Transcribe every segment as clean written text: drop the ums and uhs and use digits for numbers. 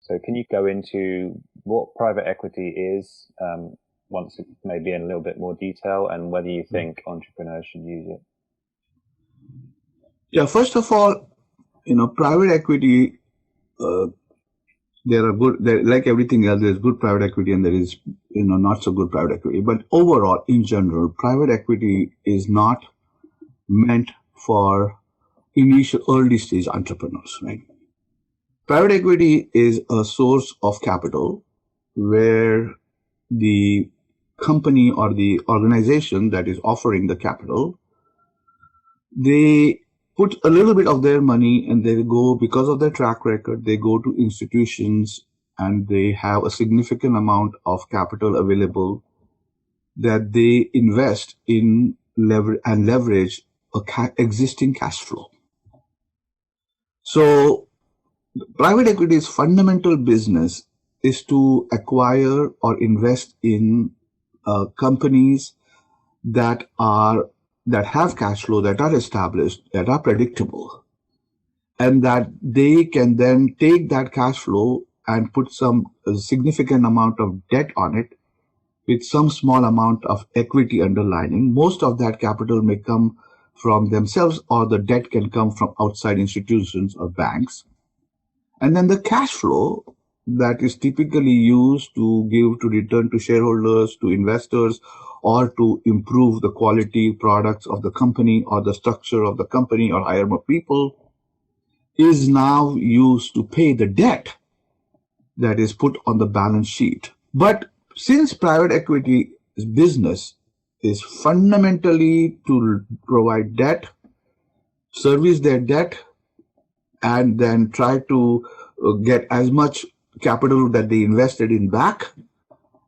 So can you go into what private equity is, once maybe in a little bit more detail, and whether you think entrepreneurs should use it? Yeah, first of all, private equity, like everything else, there's good private equity and there is, not so good private equity. But overall, in general, private equity is not meant for initial early stage entrepreneurs, right? Private equity is a source of capital where the company or the organization that is offering the capital, they put a little bit of their money and they go, because of their track record, they go to institutions and they have a significant amount of capital available that they invest in leverage existing cash flow. So private equity's fundamental business is to acquire or invest in companies that have cash flow, that are established, that are predictable, and that they can then take that cash flow and put a significant amount of debt on it with some small amount of equity underlining. Most of that capital may come from themselves, or the debt can come from outside institutions or banks. And then the cash flow that is typically used to give to return to shareholders, to investors, or to improve the quality products of the company or the structure of the company or hire more people, is now used to pay the debt that is put on the balance sheet. But since private equity business is fundamentally to provide debt, service their debt, and then try to get as much capital that they invested in back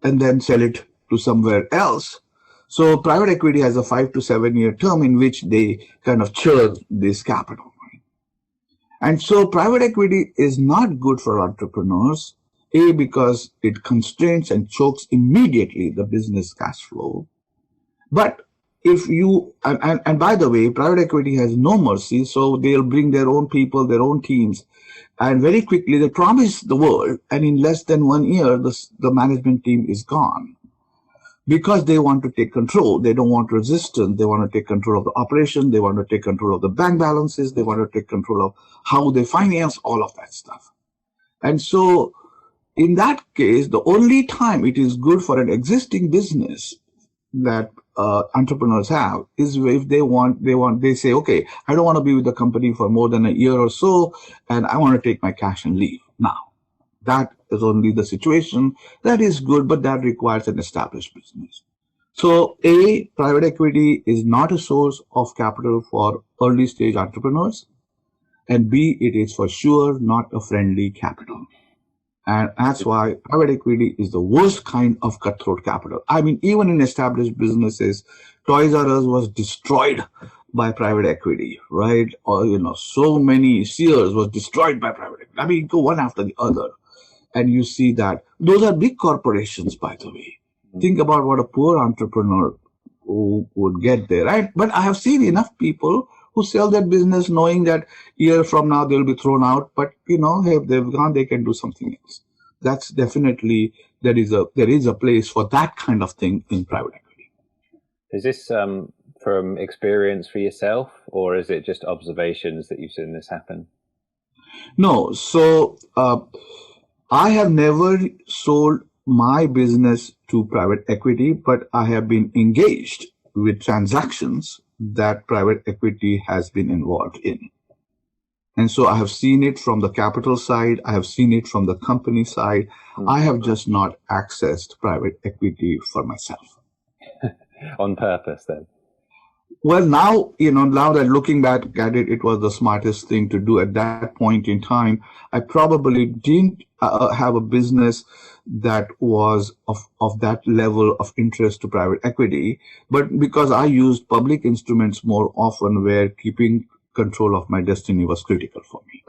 and then sell it to somewhere else. So private equity has a 5 to 7 year term in which they kind of churn this capital. And so private equity is not good for entrepreneurs, because it constrains and chokes immediately the business cash flow. But if you, and by the way, private equity has no mercy, so they'll bring their own people, their own teams, and very quickly they promise the world, and in less than 1 year, the management team is gone. Because they want to take control. They don't want resistance. They want to take control of the operation. They want to take control of the bank balances. They want to take control of how they finance all of that stuff. And so in that case, the only time it is good for an existing business that entrepreneurs have is if they say, okay, I don't want to be with the company for more than a year or so, and I want to take my cash and leave now. That is only the situation. That is good, but that requires an established business. So A, private equity is not a source of capital for early stage entrepreneurs, and B, it is for sure not a friendly capital. And that's why private equity is the worst kind of cutthroat capital. I mean, even in established businesses, Toys R Us was destroyed by private equity, right? Or, so many Sears was destroyed by private equity. I mean, go one after the other. And you see that those are big corporations, by the way. Think about what a poor entrepreneur would get there, right? But I have seen enough people who sell their business knowing that year from now they'll be thrown out. But hey, if they've gone, they can do something else. That's definitely, there is a place for that kind of thing in private equity. Is this from experience for yourself, or is it just observations that you've seen this happen? No. So I have never sold my business to private equity, but I have been engaged with transactions that private equity has been involved in. And so I have seen it from the capital side. I have seen it from the company side. I have just not accessed private equity for myself. On purpose, then? Well, now that looking back at it, it was the smartest thing to do at that point in time. I probably didn't have a business that was of that level of interest to private equity, but because I used public instruments more often, where keeping control of my destiny was critical for me.